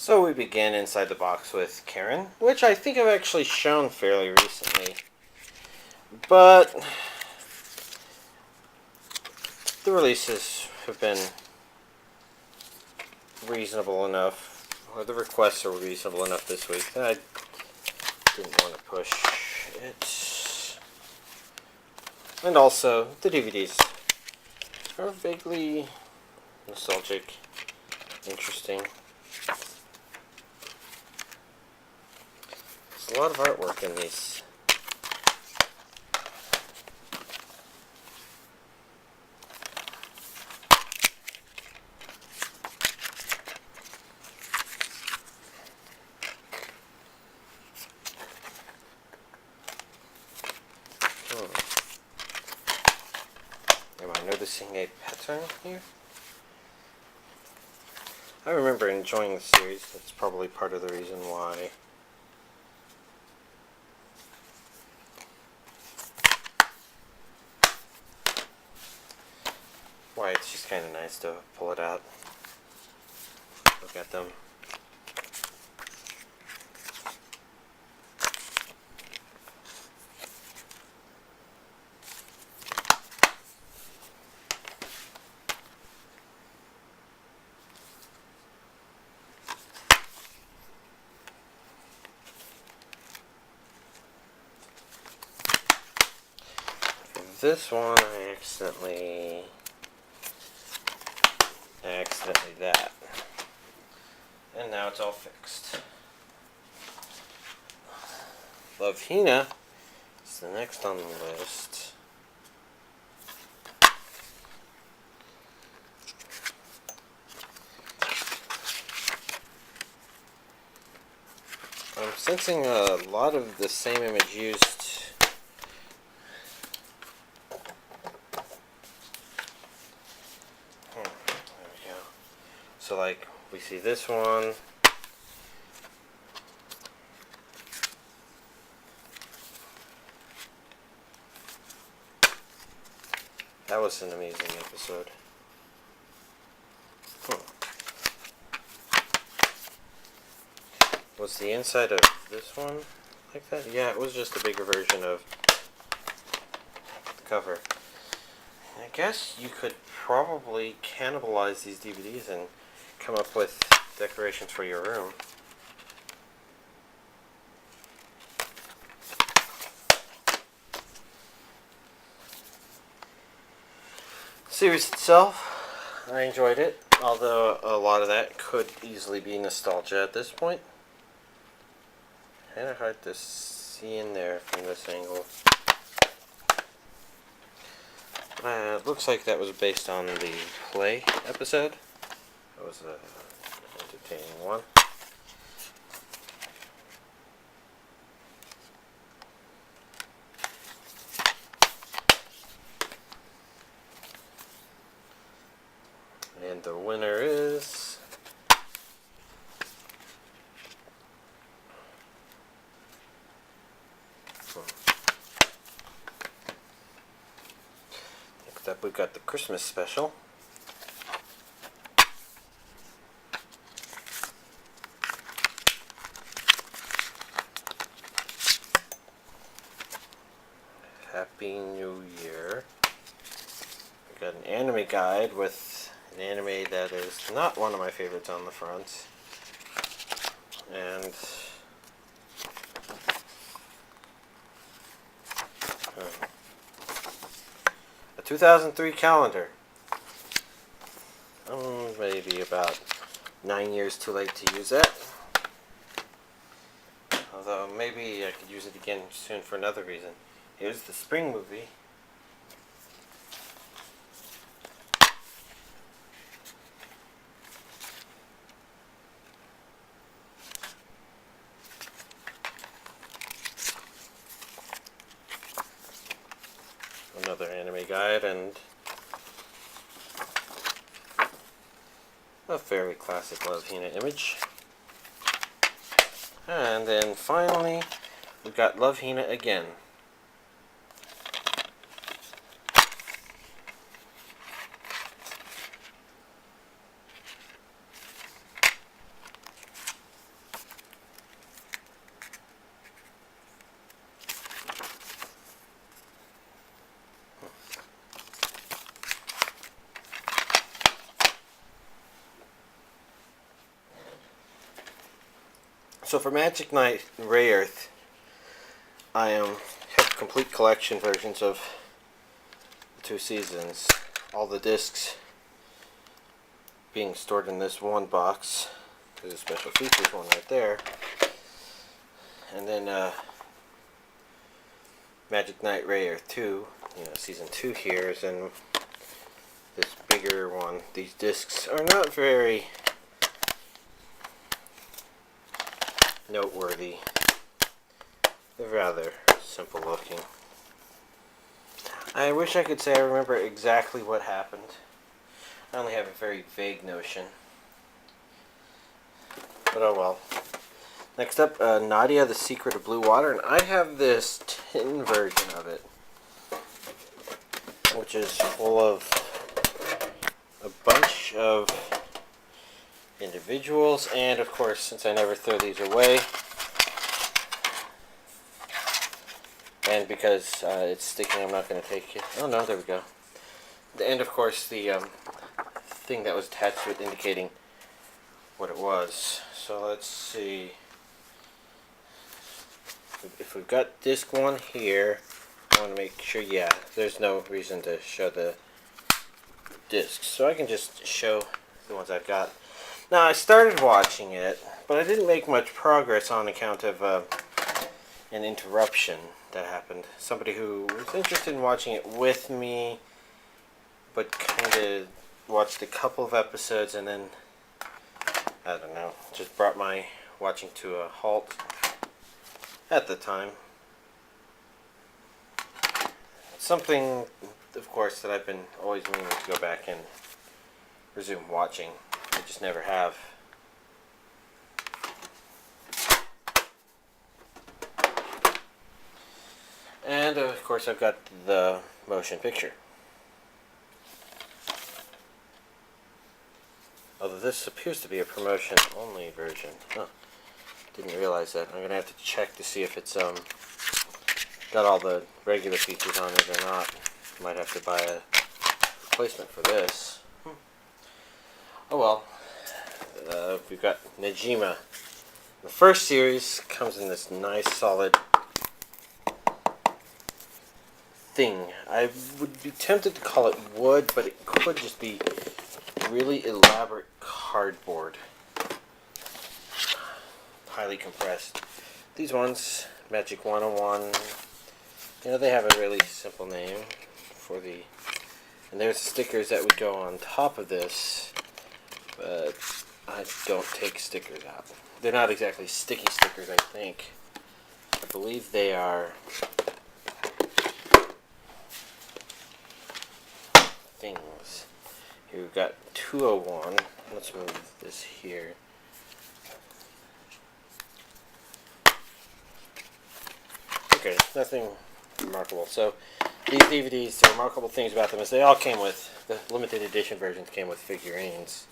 So we begin inside the box with Karin, which I think I've actually shown fairly recently. But the releases have been reasonable enough, or the requests are reasonable enough this week that I didn't want to push it. And also, the DVDs are vaguely nostalgic, interesting. There's a lot of artwork in these. Am I noticing a pattern here? I remember enjoying the series. That's probably part of the reason why. It's just kind of nice to pull it out, look at them. This one I accidentally that. And now it's all fixed. Love Hina is the next on the list. I'm sensing a lot of the same image used. So like, we see this one. That was an amazing episode. Was the inside of this one like that? Yeah, it was just a bigger version of the cover. I guess you could probably cannibalize these DVDs and come up with decorations for your room. The series itself, I enjoyed it, although a lot of that could easily be nostalgia at this point. Kind of hard to see in there from this angle. It looks like that was based on the play episode. That was an entertaining one. And the winner is... Next up we've got the Christmas special. Happy New Year. We got an anime guide with an anime that is not one of my favorites on the front. And a 2003 calendar. Maybe about 9 years too late to use that. Although maybe I could use it again soon for another reason. Here's the spring movie. Another anime guide and a fairly classic Love Hina image. And then finally, we've got Love Hina again. So for Magic Knight and Rayearth, I have complete collection versions of the 2 seasons. All the discs being stored in this one box. There's a special features one right there. And then Magic Knight Rayearth 2, season 2 here is in this bigger one. These discs are not very noteworthy. They're rather simple looking. I wish I could say I remember exactly what happened. I only have a very vague notion. But oh well. Next up, Nadia, The Secret of Blue Water. And I have this tin version of it, which is full of a bunch of individuals. And of course, since I never throw these away, and because it's sticking, I'm not going to take it. Oh no, there we go. And of course, the thing that was attached to it indicating what it was. So let's see. If we've got disc 1 here, I want to make sure, yeah, there's no reason to show the discs. So I can just show the ones I've got. Now, I started watching it, but I didn't make much progress on account of an interruption that happened. Somebody who was interested in watching it with me, but kind of watched a couple of episodes and then, I don't know, just brought my watching to a halt at the time. Something, of course, that I've been always meaning to go back and resume watching. I just never have. And of course I've got the motion picture. Although this appears to be a promotion only version. Huh. Didn't realize that. I'm going to have to check to see if it's got all the regular features on it or not. Might have to buy a replacement for this. Oh well. We've got Negima. The first series comes in this nice solid thing. I would be tempted to call it wood, but it could just be really elaborate cardboard. Highly compressed. These ones, Magic 101, they have a really simple name for the... And there's stickers that would go on top of this, but I don't take stickers out. They're not exactly sticky stickers, I think. I believe they are things. Here we've got 201. Let's move this here. Okay, nothing remarkable. So these DVDs, the remarkable things about them is they all came with, the limited edition versions came with figurines.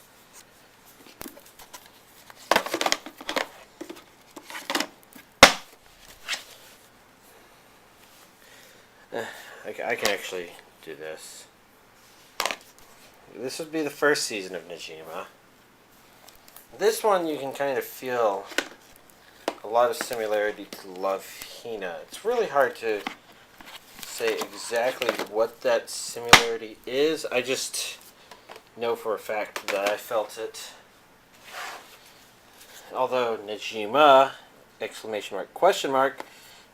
I can actually do this. This would be the first season of Negima. This one you can kind of feel a lot of similarity to Love Hina. It's really hard to say exactly what that similarity is. I just know for a fact that I felt it. Although Negima, exclamation mark, question mark,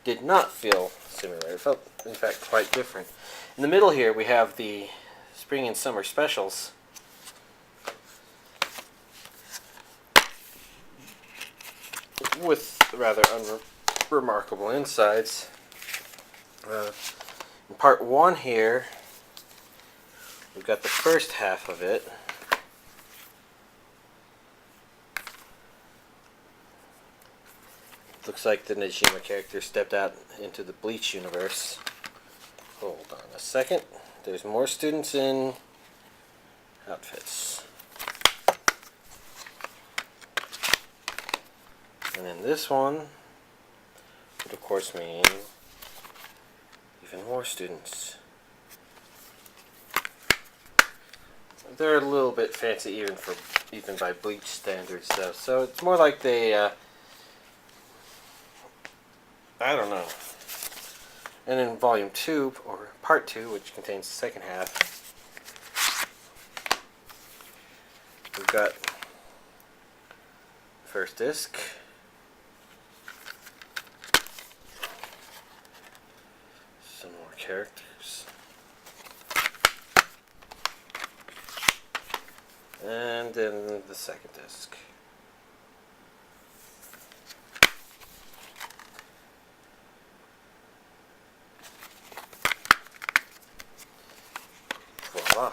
did not feel similar. It felt, in fact, quite different. In the middle here we have the spring and summer specials. With rather unremarkable insides. In part 1 here, we've got the first half of it. Looks like the Negima character stepped out into the Bleach universe. Hold on a second. There's more students in outfits. And then this one would of course mean even more students. They're a little bit fancy even by Bleach standards though. So it's more like they I don't know. And in Volume 2, or Part 2, which contains the second half, we've got the first disc, some more characters, and then the second disc. Voila.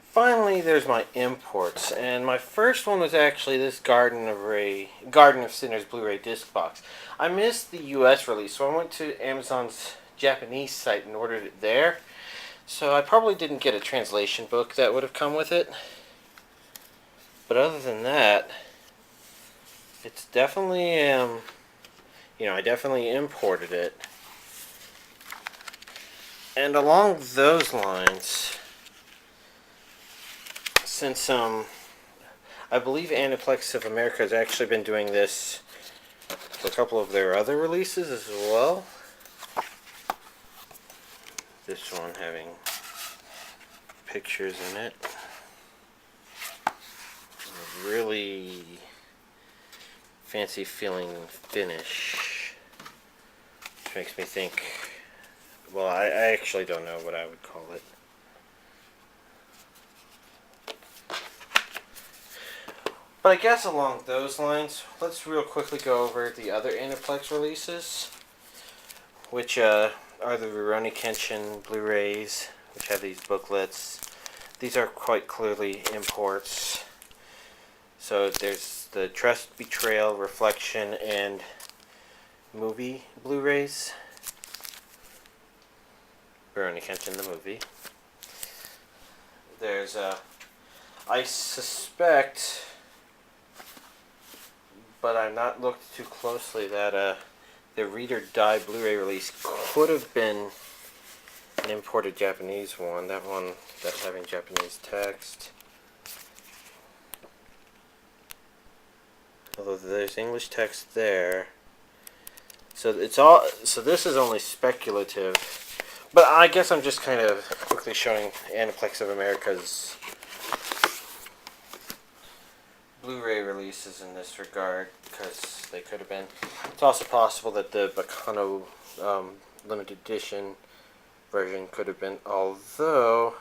Finally, there's my imports, and my first one was actually this Garden of Sinners Blu-ray disc box. I missed the U.S. release, so I went to Amazon's Japanese site and ordered it there. So I probably didn't get a translation book that would have come with it. But other than that, it's definitely, I definitely imported it. And along those lines, since I believe Aniplex of America has actually been doing this for a couple of their other releases as well. This one having pictures in it. A really fancy feeling finish. Which makes me think, well, I actually don't know what I would call it. But I guess along those lines, let's real quickly go over the other Aniplex releases, which are the Rurouni Kenshin Blu-rays, which have these booklets. These are quite clearly imports. So there's the Trust, Betrayal, Reflection, and Movie Blu-rays. Rurouni Kenshin, the movie. There's I suspect, but I've not looked too closely, that the Read or Die Blu-ray release could have been an imported Japanese one. That one that's having Japanese text. Although there's English text there. So this is only speculative. But I guess I'm just kind of quickly showing Aniplex of America's Blu-ray releases in this regard, because they could have been. It's also possible that the Bacano limited edition version could have been, although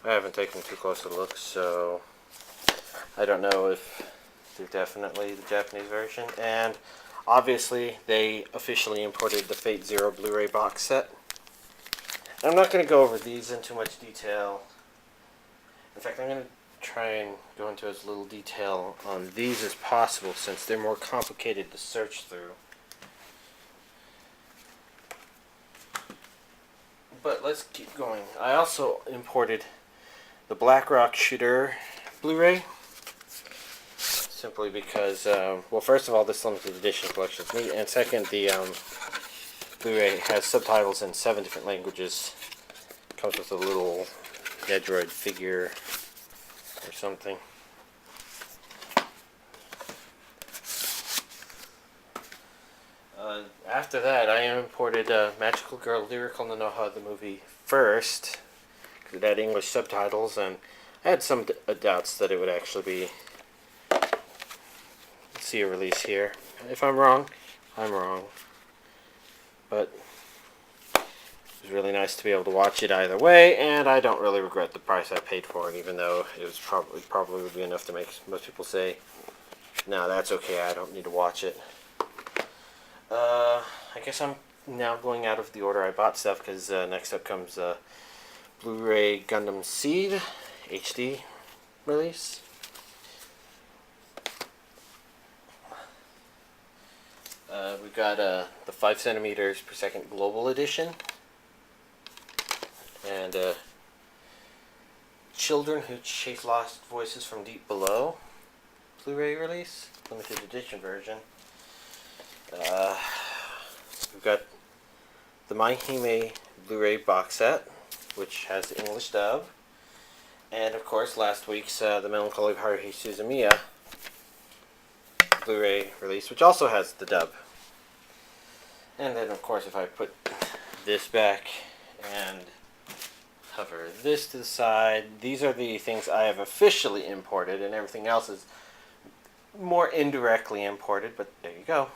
I haven't taken too close a look, so I don't know if they're definitely the Japanese version. And obviously they officially imported the Fate Zero Blu-ray box set. I'm not going to go over these in too much detail. In fact, I'm going to try and go into as little detail on these as possible, since they're more complicated to search through. But let's keep going. I also imported the Black Rock Shooter Blu-ray, simply because, well, first of all, this limited edition collection is neat, and second, the Blu-ray has subtitles in 7 different languages. Comes with a little Nedroid figure or something. After that, I imported Magical Girl Lyrical Nanoha, the movie, first, because it had English subtitles, and I had some doubts that it would actually be see a release here. If I'm wrong, I'm wrong. But it was really nice to be able to watch it either way, and I don't really regret the price I paid for it, even though it was probably would be enough to make most people say, "No, that's okay, I don't need to watch it." I guess I'm now going out of the order I bought stuff, because next up comes Blu-ray Gundam Seed HD release. We've got the 5 centimeters per second global edition, and Children Who Chase Lost Voices from Deep Below Blu-ray release, limited edition version. We've got the My Hime Blu-ray box set, which has the English dub, And of course, last week's The Melancholy of Haruhi Suzumiya Blu-ray release, which also has the dub. And then, of course, if I put this back and hover this to the side, these are the things I have officially imported, and everything else is more indirectly imported, but there you go.